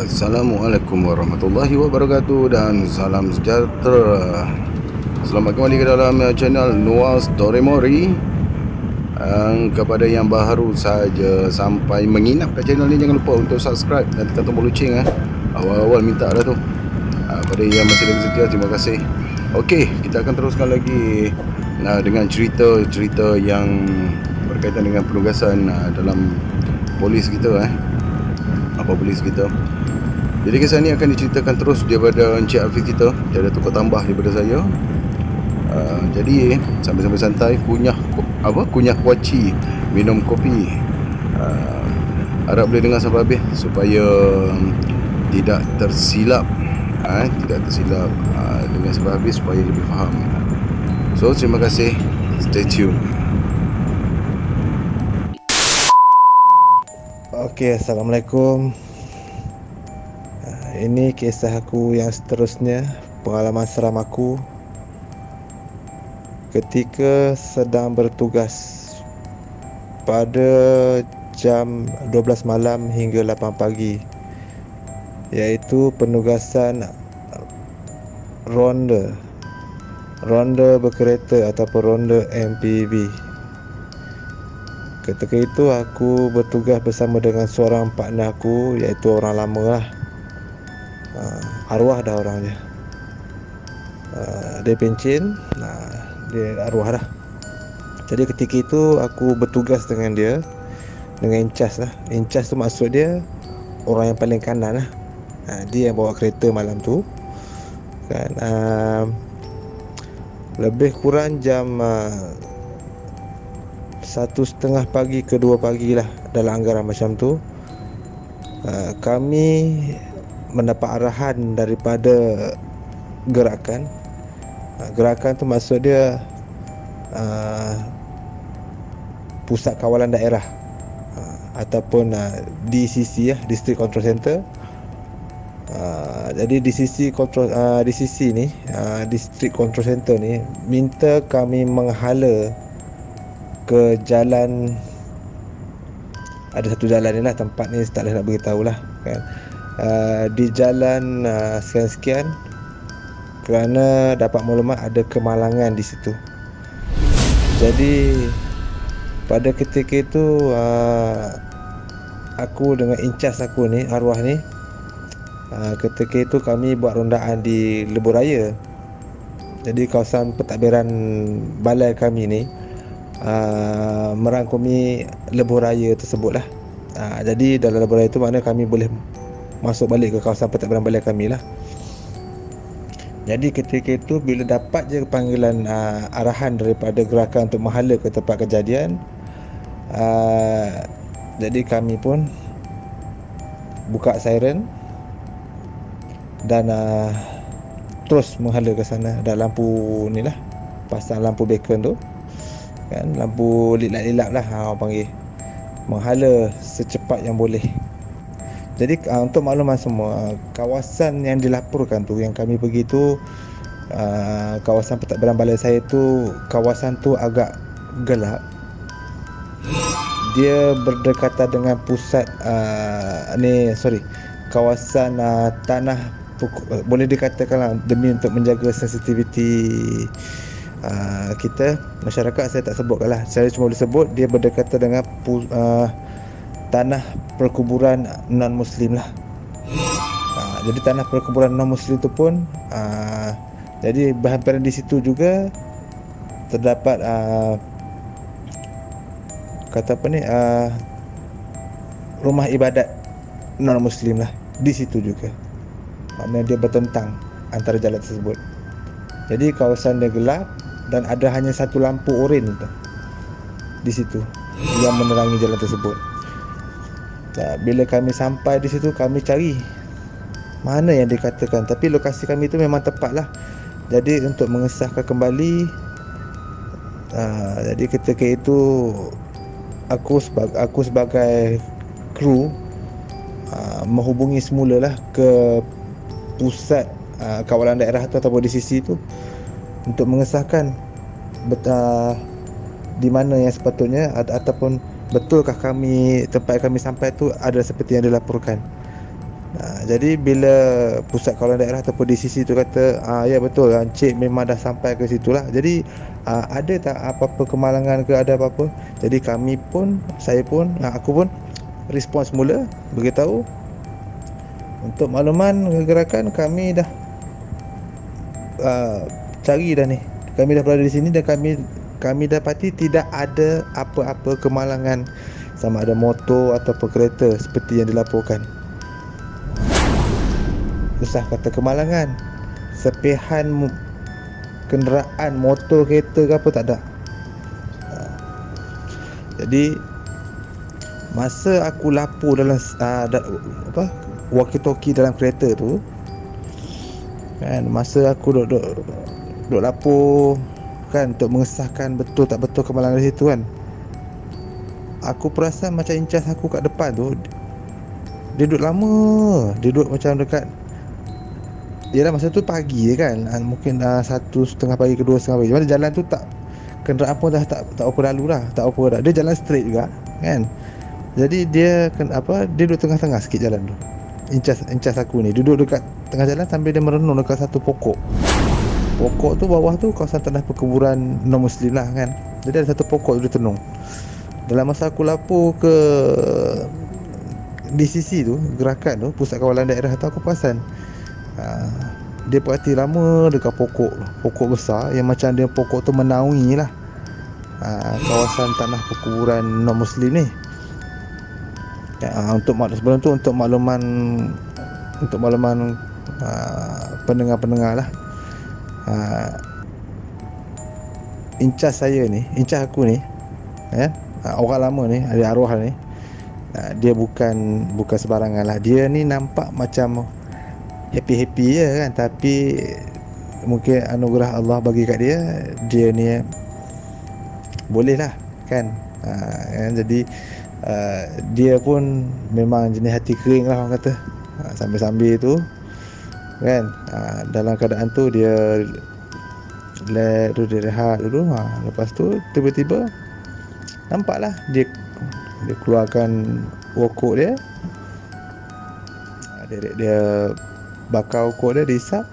Assalamualaikum warahmatullahi wabarakatuh dan salam sejahtera. Selamat kembali ke dalam channel Noah Story Mori. Kepada yang baru saja sampai menginap kat channel ni, jangan lupa untuk subscribe dan tekan tombol loceng. Awal-awal minta dah tu. Pada yang masih lagi setia, terima kasih. Okey, kita akan teruskan lagi dengan cerita yang berkaitan dengan penugasan dalam polis kita polis kita. Jadi kisah ni akan diceritakan terus daripada Encik Hafiz kita. Dia ada tukar tambah daripada saya. Jadi sambil-sambil santai kunyah kuaci, minum kopi. Harap boleh dengar sampai habis supaya tidak tersilap. Dengar sampai habis supaya lebih faham. So terima kasih. Stay tune. Okey, Assalamualaikum. Ini kisah aku yang seterusnya, pengalaman seram aku ketika sedang bertugas pada jam 12 malam hingga 8 pagi, iaitu penugasan ronda berkereta ataupun ronda MPV. Ketika itu aku bertugas bersama dengan seorang partner aku, iaitu orang lama lah. Arwah dah orangnya. Dia pencin, dia arwah dah. Jadi ketika itu aku bertugas dengan dia, dengan incas lah. Incas tu maksud dia orang yang paling kanan lah. Dia yang bawa kereta malam tu kan. Lebih kurang jam 1:30 pagi ke 2 pagi lah, dalam anggaran macam tu. Kami mendapat arahan daripada gerakan. Gerakan tu maksud dia pusat kawalan daerah, ataupun DCC, District Control Center. Jadi DCC ni, District Control Center ni minta kami menghala ke jalan. Ada satu jalan ni lah, tempat ni tak boleh nak beritahu lah kan. Di jalan sekian-sekian, kerana dapat maklumat ada kemalangan di situ. Jadi pada ketika itu aku dengan incas aku ni, arwah ni, ketika itu kami buat rondaan di Lebuh Raya. Jadi kawasan pentadbiran balai kami ni merangkumi Lebuh Raya tersebut lah. Jadi dalam Lebuh Raya tu maknanya kami boleh masuk balik ke kawasan pentadbiran balai kami lah. Jadi ketika itu bila dapat je panggilan arahan daripada gerakan untuk menghala ke tempat kejadian, jadi kami pun buka siren dan terus menghala ke sana. Ada lampu ni lah, pasang lampu beacon tu kan, lampu lilak-lilak lah orang panggil, menghala secepat yang boleh. Jadi untuk makluman semua, kawasan yang dilaporkan tu, yang kami pergi tu, kawasan pentadbiran balai saya tu, kawasan tu agak gelap. Dia berdekatan dengan pusat kawasan tanah, boleh dikatakanlah demi untuk menjaga sensitiviti kita, masyarakat. Saya tak sebutkan lah, saya cuma boleh sebut dia berdekatan dengan tanah perkuburan non-Muslim lah. Jadi tanah perkuburan non-Muslim tu pun jadi berhampiran di situ juga terdapat rumah ibadat non-Muslim lah di situ juga. Maknanya dia bertentang antara jalan tersebut. Jadi kawasan dia gelap dan ada hanya satu lampu oren tu di situ yang menerangi jalan tersebut. Bila kami sampai di situ, kami cari mana yang dikatakan, tapi lokasi kami itu memang tepat lah. Jadi untuk mengesahkan kembali, jadi ketika itu aku sebagai kru menghubungi semula lah ke pusat kawalan daerah tu ataupun DCC tu untuk mengesahkan di mana yang sepatutnya, ataupun betulkah tempat kami sampai tu ada seperti yang dilaporkan. Jadi bila pusat kawalan daerah ataupun DCC tu kata ya betul, Encik memang dah sampai ke situ lah. Jadi ada tak apa-apa kemalangan ke, ada apa-apa? Jadi kami pun, saya pun, aku pun respons mula beritahu untuk makluman gerakan kami dah cari dah ni. Kami dah berada di sini dan kami dapati tidak ada apa-apa kemalangan sama ada motor ataupun kereta seperti yang dilaporkan. Susah kata kemalangan. Sepihan kenderaan, motor, kereta ke apa tak ada. Jadi masa aku lapor dalam walkie-talkie dalam kereta tu kan, masa aku duk lapor kan untuk mengesahkan betul tak betul kemalangan di situ kan, aku perasan macam incas aku kat depan tu dia duduk lama, dia duduk macam dekat. Yelah masa tu pagi je kan, mungkin 1:30 pagi ke 2:30 pagi. Mana jalan tu tak, kenderaan pun dah tak apa lalu lah, tak apa dah. Dia jalan straight juga kan. Jadi dia dia duduk tengah-tengah sikit jalan tu. Incas aku ni duduk dekat tengah jalan sambil dia merenung dekat satu pokok. Pokok tu bawah tu kawasan tanah perkuburan non-Muslim lah kan. Jadi ada satu pokok tu dia tenung. Dalam masa aku lapor ke DCC tu, gerakan tu, pusat kawalan daerah tu, aku perasan dia berhenti lama dekat pokok besar yang macam dia pokok tu menaungi lah kawasan tanah perkuburan non-Muslim ni. Untuk sebelum tu untuk makluman pendengar-pendengar lah, incas aku ni orang lama ni, ada arwah ni, dia bukan sebarangan lah. Dia ni nampak macam happy je kan, tapi mungkin anugerah Allah bagi kat dia ni boleh lah kan. Jadi dia pun memang jenis hati kering lah orang kata. Sambil-sambil tu kan, dalam keadaan tu dia rehat dulu. Lepas tu tiba-tiba nampaklah dia keluarkan rokok dia. Dia bakar rokok dia, dihisap,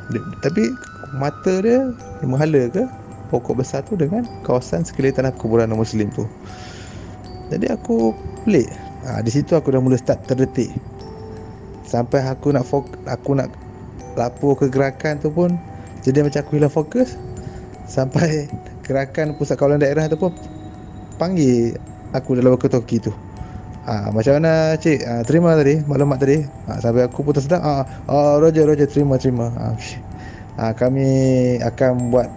tapi mata dia menghala ke pokok besar tu dengan kawasan sekeliling tanah perkuburan non-Muslim tu. Jadi aku pelik. Di situ aku dah mula start terdetik. Sampai aku nak lapor ke gerakan tu pun jadi macam aku hilang fokus. Sampai gerakan pusat kawalan daerah tu pun panggil aku dalam walkie-talkie tu. Macam mana cik, terima tadi maklumat tadi. Sampai aku putus sedap. Roger terima. Kami akan buat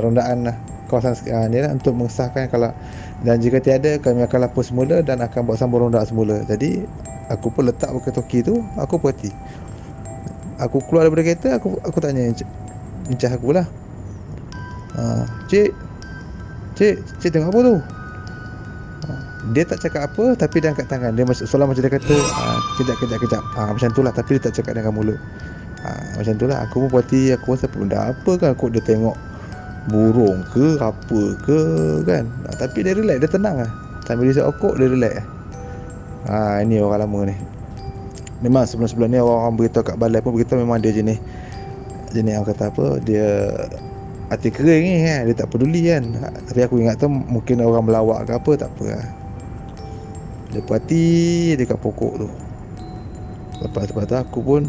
rondaan lah kawasan ni lah untuk mengesahkan kalau, dan jika tiada kami akan lapor semula dan akan buat sambung rondaan semula. Jadi aku pun letak walkie-talkie tu, aku perhati. Aku keluar daripada kereta, aku tanya incas aku lah, Cik tengok apa tu? Dia tak cakap apa, tapi dia angkat tangan. Dia seolah macam dia kata kejap. Macam tu lah, tapi dia tak cakap dengan mulut. Macam tu lah. Aku pun perhati, aku rasa benda apa kan, kot dia tengok burung ke apa ke kan. Tapi dia relax, dia tenang lah. Sambil dia okok, dia relax. Ini orang lama ni. Memang sebelum-sebelum ni orang beritahu kat balai pun beritahu memang dia jenis orang kata apa, dia hati kering ni kan, dia tak peduli kan. Tapi aku ingat tu mungkin orang melawak ke apa, tak apa lah. Dia perhati dekat pokok tu. Lepas tu aku pun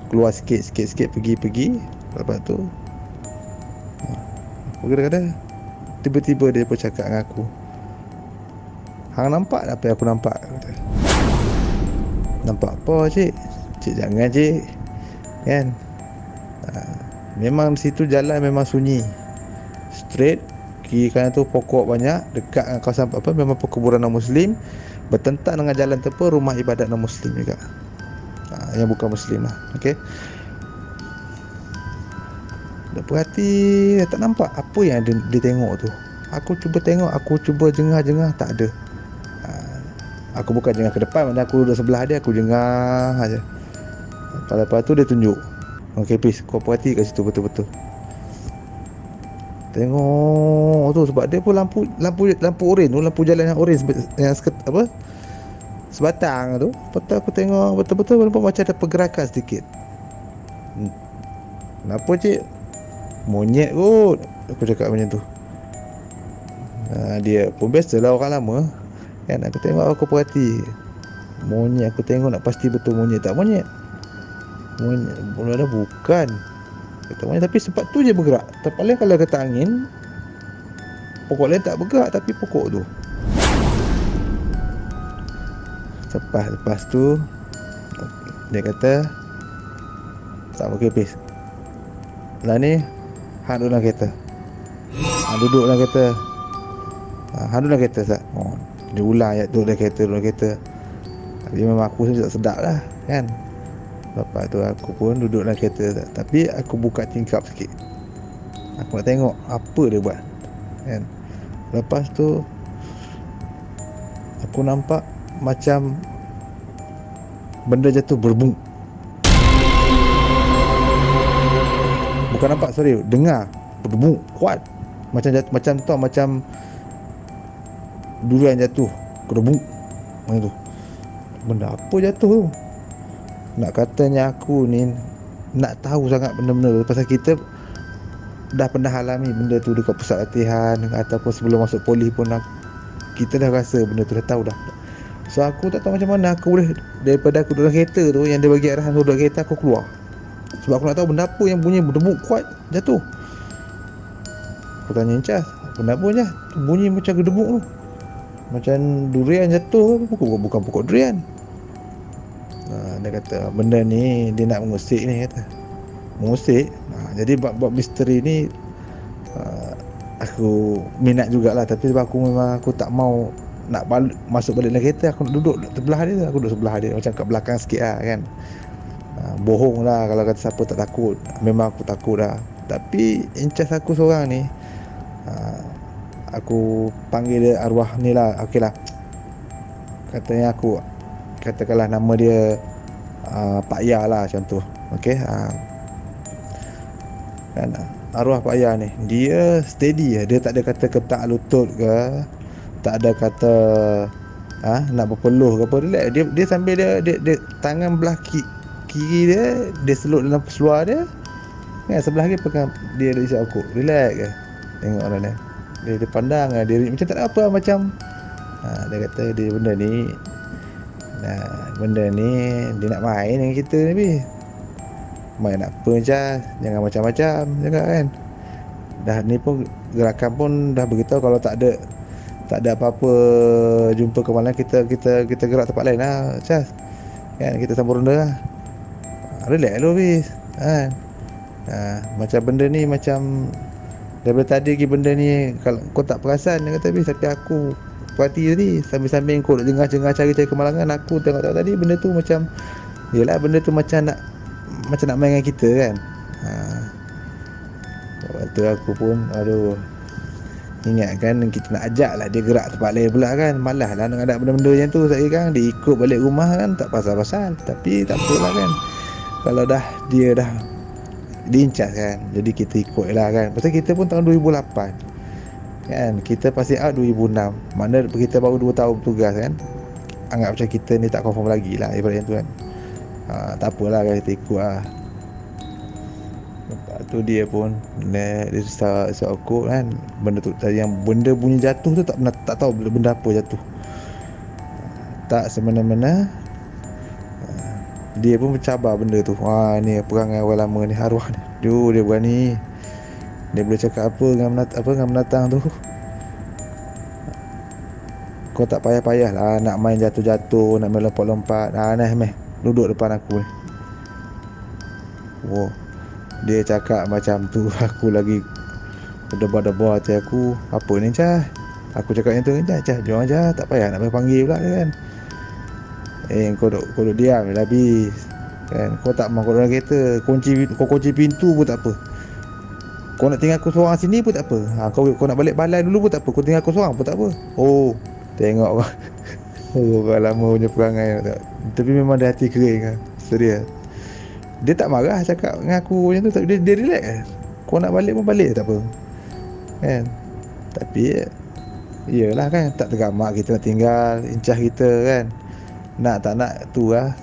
keluar sikit pergi. Lepas tu aku kadang-kadang tiba-tiba dia pun cakap dengan aku, hang nampak apa yang aku nampak? Kata, nampak apa cik? Cik jangan cik kan. Memang di situ jalan memang sunyi, straight, kiri kanan tu pokok banyak, dekat dengan kawasan memang perkuburan non-Muslim, bertentang dengan jalan tepi rumah ibadat non-Muslim juga, yang bukan Muslim lah. Okay, dah perhati, tak nampak apa yang dia tengok tu. Aku cuba tengok, aku cuba jengah-jengah, tak ada. Aku bukan jengah ke depan, mana aku duduk sebelah dia, aku jengah aja. Lepas tu dia tunjuk, okay please kau perhati kat situ betul-betul. Tengok tu, sebab dia pun lampu oren tu, lampu jalan yang oren yang sebatang tu. Lepas tu aku tengok betul-betul nampak macam ada pergerakan sedikit. Kenapa cik? Monyet kot, aku cakap macam tu. Dia pun biasalah orang lama kan. Aku tengok, aku perhati monyet, aku tengok nak pasti betul monyet tak monyet. Monyet bukan kata monyet, tapi sempat tu je bergerak. Paling kalau kata angin, pokok lain tak bergerak, tapi pokok tu. Lepas tu dia kata, tak pakai pis lah ni, hang duduk dalam kereta. Duduk dalam kereta. Hang duduk dalam kereta Ustaz. Dia ulang ayat tu, dalam kereta. Tapi memang aku tak sedap lah kan. Lepas tu aku pun duduk dalam kereta Ustaz. Tapi aku buka tingkap sikit, aku nak tengok apa dia buat kan. Lepas tu aku nampak macam benda jatuh berbung. Bukan nampak, sorry, dengar berbung kuat. Macam jatuh, macam tu, macam durian jatuh berbung macam tu. Benda apa jatuh tu? Nak katanya aku ni nak tahu sangat benda-benda tu, pasal kita dah pernah alami benda tu dekat pusat latihan ataupun sebelum masuk polis pun kita dah rasa benda tu, dah tahu dah. So aku tak tahu macam mana aku boleh, daripada aku duduk dalam kereta tu, yang dia bagi arahan duduk dalam kereta, aku keluar. Sebab aku nak tahu benda apa yang bunyi berdebuk kuat jatuh. Aku tanya Encas, benda apa je bunyi macam gedebuk tu, macam durian jatuh. Bukan pokok durian. Dia kata benda ni dia nak mengusik ni, kata mengusik. Jadi bab misteri ni aku minat jugalah. Tapi sebab aku tak mau nak masuk balik dalam kereta, aku nak duduk sebelah dia. Aku duduk sebelah dia, macam kat belakang sikit lah kan. Bohong lah kalau kata siapa tak takut. Memang aku takut lah. Tapi Encas aku seorang ni, aku panggil dia arwah ni lah. Okey lah, katanya aku katakanlah nama dia Pak Ya lah, macam tu. Okey, kan arwah Pak Ya ni, dia steady lah. Dia tak ada kata ketak lutut ke, tak ada kata nak berpeluh ke apa. Dia sambil dia tangan belah kiri dia selut dalam seluar dia kan, sebelah lagi pegang dia isap aku. Relax ke, tengok orang dia pandang lah, dia macam tak ada apa, macam dia kata dia benda ni dia nak main dengan kita ni. Main apa je, jangan macam-macam cakap kan. Dah ni pun gerakan pun dah beritahu kalau tak ada apa-apa jumpa kemalan, kita gerak tempat lain lah Cas kan, kita sambung ronda lah. Relax dulu bis kan. Macam benda ni, macam daripada tadi lagi benda ni, kalau kau tak perasan dia kata bis, tapi aku perhati tadi sambil-sambil kau nak jengah cari kemalangan, aku tengok tadi benda tu macam, yelah benda tu macam nak main dengan kita kan. Waktu aku pun ingat kan, kita nak ajak lah dia gerak tempat lain pula kan. Malah lah nak ada benda-benda macam tu. Saya kan dia ikut balik rumah kan, tak pasal-pasal. Tapi tak apalah kan, kalau dia dah diincas kan, jadi kita ikut lah kan. Pasal kita pun tahun 2008 kan, kita pasti out 2006. Mana kita baru 2 tahun bertugas kan. Anggap macam kita ni tak confirm lagi lah, ibarat tu kan. Tak apalah kan, kita ikut lah. Lepas tu dia pun dia start okok kan. Benda tu yang benda bunyi jatuh tu tak tahu benda apa jatuh. Tak semena-mena dia pun mencabar benda tu. Ni perangai orang lama ni, arwah ni. Dia berani. Dia boleh cakap apa dengan menatang tu. Kau tak payah-payah lah nak main jatuh-jatuh, nak main lompat-lompat. Meh duduk depan aku ni. Dia cakap macam tu, aku lagi berdebar-debar hati aku. Apa ni Cah? Aku cakap macam tu, Cah jom aja, tak payah nak panggil pula kan. Kau duduk diam je lah habis kan. Kau tak mahu kau dalam kereta, kunci pintu pun tak apa. Kau nak tinggal aku seorang sini pun tak apa. Kau nak balik balai dulu pun tak apa. Kau tinggal aku seorang pun tak apa. Tengok orang lama punya perangai tak. Tapi memang dia hati kering kan. Serius. Dia tak marah cakap dengan aku macam tu. Dia relax kan. Kau nak balik pun balik tak apa kan. Tapi iyalah kan, tak tergamak kita nak tinggal Encah kita kan. Nak tak nak tu lah.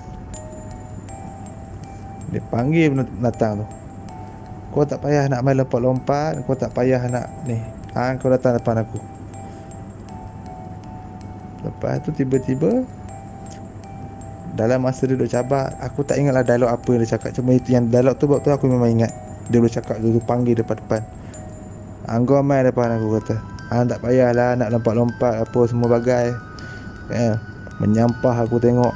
Dia panggil datang tu. Kau tak payah nak main lompat-lompat, kau tak payah nak ni. Kau datang depan aku. Lepas tu tiba-tiba dalam masa dia duduk cabar, aku tak ingatlah dialog apa yang dia cakap. Cuma itu yang dialog tu waktu aku memang ingat. Dia duduk cakap tu panggil depan-depan. Kau main depan aku, kata. Tak payahlah nak lompat-lompat apa semua bagai. Menyampah aku tengok.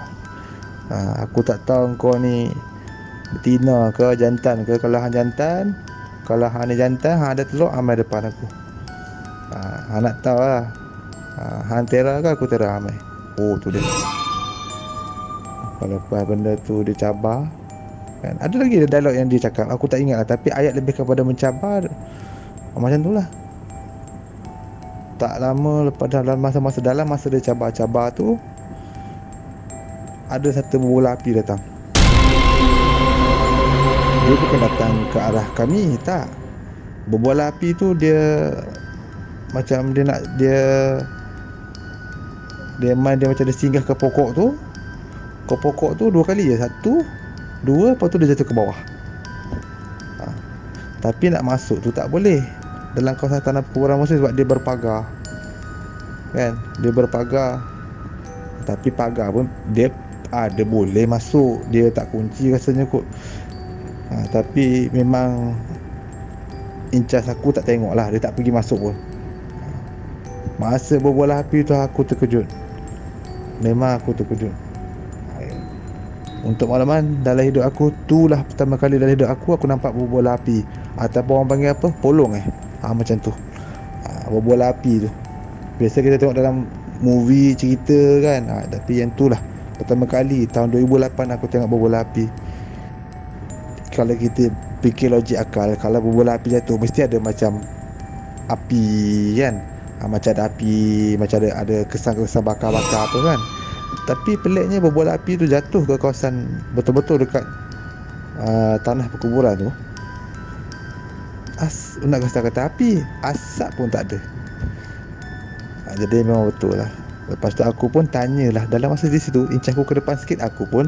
Aku tak tahu kau ni betina ke jantan ke. Kalau hang jantan, kalau hang ni jantan, hang ada telur, main depan aku. Hang nak tahu lah. Hang tera ke aku tera main. Oh tu dia. Lepas benda tu dia cabar kan. Ada lagi dialog yang dia cakap, aku tak ingat lah. Tapi ayat lebih kepada mencabar. Macam tu lah. Tak lama lepas dalam masa dia cabar-cabar tu, ada satu bola api datang. Dia bukan datang ke arah kami, tak. Bola api tu dia macam dia nak dia macam dia singgah ke pokok tu. Ke pokok tu 2 kali je. 1, 2, lepas tu dia jatuh ke bawah. Tapi nak masuk tu tak boleh dalam kawasan tanah perkuburan Muslim sebab dia berpagar. Kan? Dia berpagar. Tapi pagar pun dia boleh masuk. Dia tak kunci rasanya kot. Tapi memang incas aku tak tengok lah. Dia tak pergi masuk pun. Masa berbola api tu aku terkejut. Memang aku terkejut. Untuk makluman, dalam hidup aku, itulah pertama kali dalam hidup aku nampak berbola api. Ataupun orang panggil apa? Polong macam tu. Berbola api tu. Biasa kita tengok dalam movie, cerita kan. Tapi yang tu lah pertama kali tahun 2008 aku tengok berbola api. Kalau kita fikir logik akal, kalau berbola api jatuh mesti ada macam api kan. Macam ada api, macam ada kesan-kesan bakar-bakar apa kan. Tapi peliknya berbola api tu jatuh ke kawasan betul-betul dekat tanah perkuburan tu. Nak kata api, asap pun tak ada. Jadi memang betul lah. Lepas tu aku pun tanyalah. Dalam masa di situ, incah aku ke depan sikit, aku pun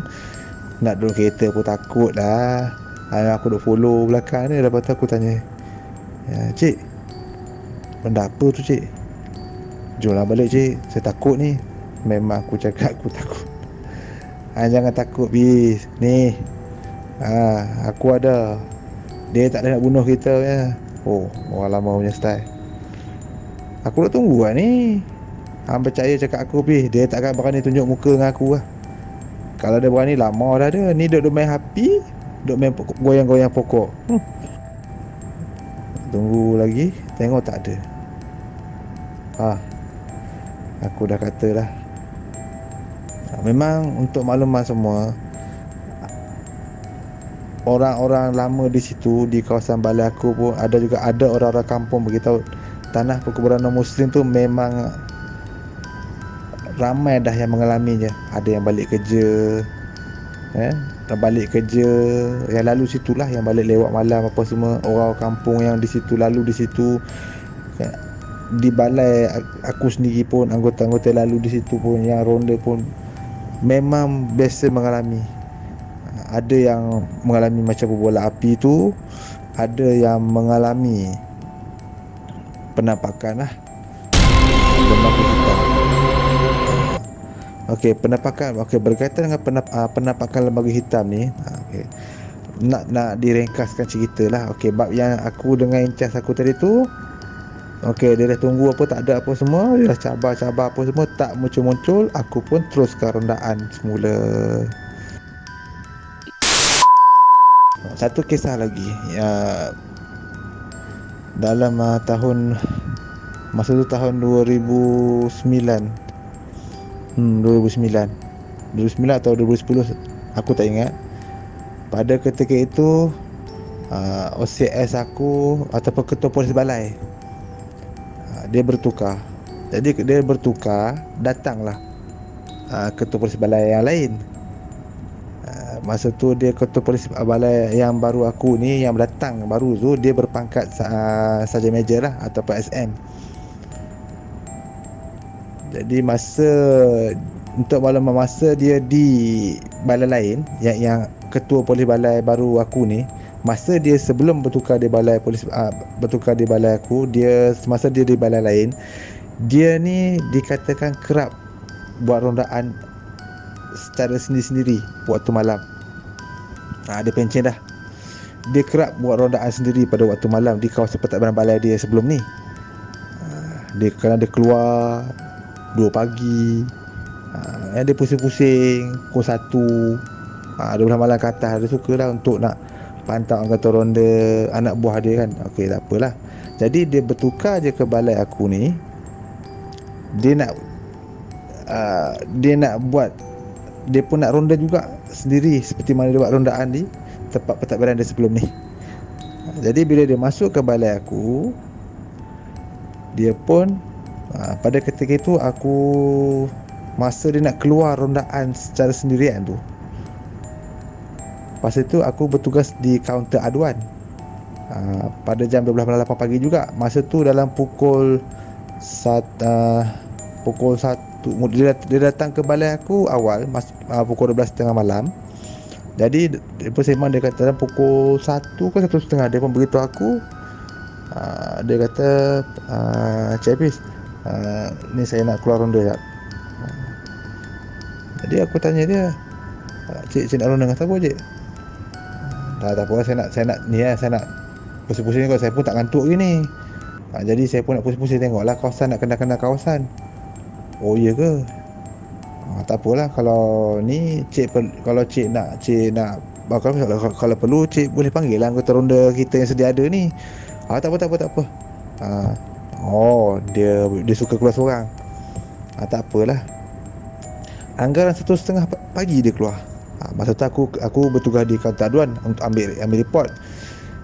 nak duduk kereta pun takut lah. Aku duduk follow belakang ni. Lepas tu aku tanya, cik, benda apa tu cik? Jomlah balik cik, saya takut ni. Memang aku cakap aku takut. Jangan takut bis. Ni aku ada. Dia tak ada nak bunuh kita ya. Orang lama punya style. Aku dah tunggu lah ni. Hang percaya cakap aku bis. Dia takkan berani tunjuk muka dengan aku lah. Kalau dia berani lama dah ada. Ni duduk main api, duduk main goyang-goyang pokok. Tunggu lagi. Tengok tak ada. Aku dah kata lah. Memang untuk makluman semua, orang-orang lama di situ, di kawasan balai aku pun ada orang-orang kampung beritahu tanah perkuburan non-Muslim tu memang ramai dah yang mengalaminya. Ada yang balik kerja, yang lalu situlah, yang balik lewat malam apa semua. Orang kampung yang di situ lalu di situ. Di balai aku sendiri pun, anggota-anggota lalu di situ pun, yang ronda pun memang biasa mengalami. Ada yang mengalami macam berbola api tu, ada yang mengalami penampakan lah, lembaga hitam. Penampakan berkaitan dengan penampakan lembaga hitam ni. Nak diringkaskan cerita lah. Bab yang aku dengan incas aku tadi tu, dia dah tunggu apa, tak ada apa semua. Dia dah cabar-cabar apa semua, tak muncul-muncul. Aku pun teruskan rendaan semula. Satu kisah lagi. Dalam masa tu tahun 2009 atau 2010, aku tak ingat. Pada ketika itu OCS aku ataupun ketua polis balai, dia bertukar. Jadi dia bertukar, datanglah ketua polis balai yang lain. Masa tu dia ketua polis balai yang baru aku ni, yang datang baru tu, dia berpangkat Sarjan Major lah ataupun SM. Jadi masa untuk makluman masa dia di balai lain, yang ketua polis balai baru aku ni, masa dia sebelum bertukar di balai polis, bertukar di balai aku, dia semasa dia di balai lain, dia ni dikatakan kerap buat rondaan secara sendiri-sendiri waktu malam. Dia pencen dah. Dia kerap buat rondaan sendiri pada waktu malam di kawasan pentadbiran balai dia sebelum ni. Kadang dia keluar 2 pagi, dia pusing-pusing pukul 1, 12 malam ke atas. Dia suka lah untuk nak pantau anggota ronda anak buah dia kan. Okey, tak apalah. Jadi dia bertukar je ke balai aku ni. Dia nak buat, dia pun nak ronda juga sendiri seperti mana dia buat rondaan di tempat pentadbiran dia sebelum ni. Jadi bila dia masuk ke balai aku, dia pun pada ketika itu aku, masa dia nak keluar rondaan secara sendirian tu, Lepas itu aku bertugas di kaunter aduan pada jam 12.08 pagi juga. Masa tu dalam pukul 1 dia datang ke balai aku awal pukul 12.30 malam. Jadi dia pun sembang, dia kata dalam pukul 1 ke 1.30 dia pun beritahu aku, dia kata, Cik Hafiz, ni saya nak keluar ronda. Jadi aku tanya dia, Cik nak ronda dengan siapa Cik? Tak apa, saya nak pusing-pusing kot, saya pun tak ngantuk gini. Jadi saya pun nak pusing-pusing tengoklah kawasan, nak kenal-kenal kawasan. Oh iya ke? Tak apalah, kalau ni kalau cik nak kalau perlu cik boleh panggil lah anggota ronda kita yang sedia ada ni. Tak apa. Dia suka keluar seorang. Tak apalah. Anggaran 1.30 pagi dia keluar. Masa tu aku bertugas di kaunter aduan untuk ambil report.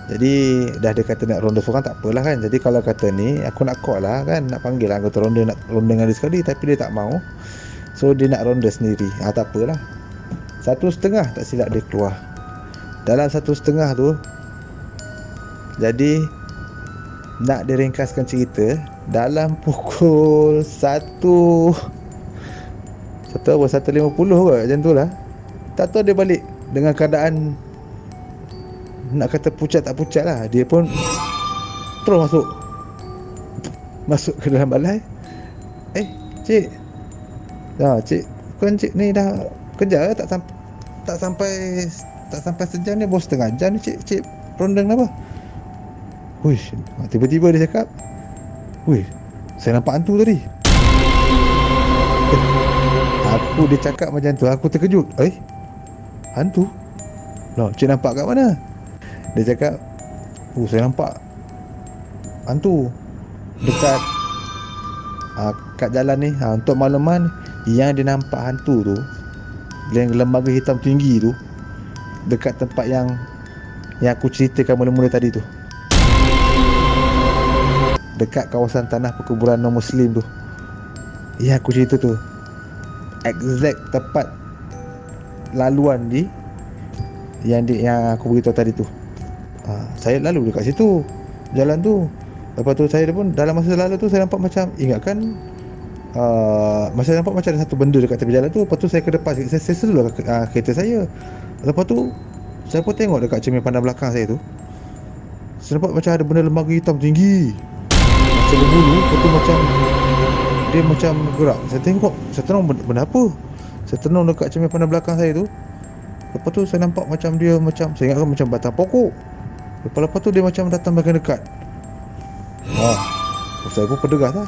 Jadi dah dia kata nak ronda seorang, tak apalah kan. Jadi kalau kata ni aku nak call lah kan, nak panggil anggota ronda, nak ronda dengan dia sekali, tapi dia tak mau. So dia nak ronda sendiri. Tak apalah. 1.30 tak silap dia keluar. Dalam 1.30 tu, jadi nak diringkaskan cerita, dalam pukul 1.50 kot, macam tu lah. Tak tahu dia balik dengan keadaan nak kata pucat tak pucat lah. Dia pun terus masuk ke dalam balai. Cik, cik, bukan cik ni dah kerja tak sampai sejam ni, baru setengah jam ni cik ronda kenapa? Wish, tiba-tiba dia cakap, saya nampak hantu tadi. Dia cakap macam tu, aku terkejut. Hantu? Cik nampak kat mana? Dia cakap, saya nampak hantu dekat kat jalan ni. Untuk makluman, yang dia nampak hantu tu, lembaga hitam tinggi tu, dekat tempat yang aku ceritakan mula-mula tadi tu, dekat kawasan tanah perkuburan non-Muslim tu, yang aku cerita tu, exact tepat laluan yang aku beritahu tadi tu. Saya lalu dekat situ, jalan tu. Lepas tu saya pun dalam masa lalu tu, saya nampak macam, ingatkan masa nampak macam ada satu benda dekat tepi jalan tu. Lepas tu saya ke depan, saya sedulah kereta saya. Lepas tu saya pun tengok dekat cermin pandang belakang saya tu, saya nampak macam ada benda lembaga hitam tinggi, macam berbulu. Lepas tu macam dia macam gerak. Saya tengok, saya tenung, benda apa? Saya tenung dekat cermin pandang belakang saya tu. Lepas tu saya nampak macam dia, macam saya ingatkan macam batang pokok. Lepas tu dia macam datang makin dekat. Saya pun perdegas lah.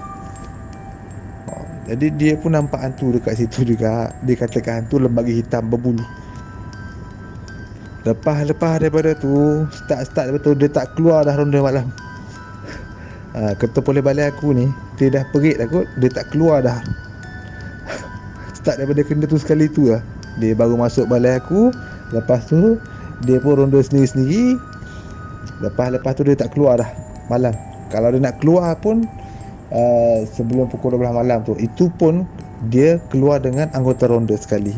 Jadi dia pun nampak hantu dekat situ juga. Dia katakan hantu lembaga hitam berbulu. Lepas daripada tu, start betul, dia tak keluar dah ronda malam. Ketua polis balai aku ni, dia dah perit dah kot, dia tak keluar dah. Start daripada kena tu sekali tu lah, dia baru masuk balai aku. Lepas tu dia pun ronda sendiri-sendiri. Lepas tu dia tak keluar dah malam. Kalau dia nak keluar pun sebelum pukul 12 malam tu, itu pun dia keluar dengan anggota ronda sekali.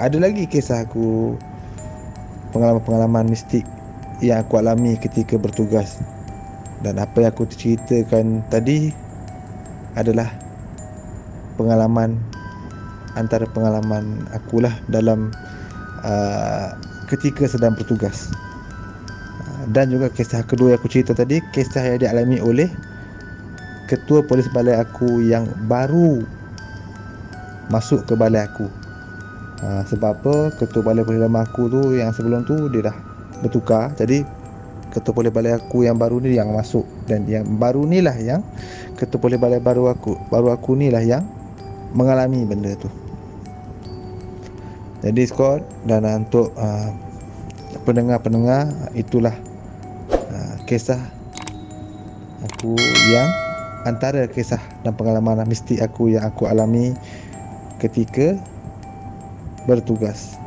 Ada lagi kisah aku, pengalaman-pengalaman mistik yang aku alami ketika bertugas. Dan apa yang aku ceritakan tadi adalah antara pengalaman akulah dalam ketika sedang bertugas. Dan juga kisah kedua yang aku cerita tadi, kisah yang dialami oleh ketua polis balai aku yang baru masuk ke balai aku. Sebab apa? Ketua balai polis lama aku tu, yang sebelum tu dia dah bertukar. Jadi ketua polis balai aku yang baru ni yang masuk, dan yang baru ni lah yang ketua polis balai baru aku ni lah yang mengalami benda tu. Jadi Scott, dan untuk pendengar-pendengar, itulah kisah aku yang antara kisah dan pengalaman mistik aku yang aku alami ketika bertugas.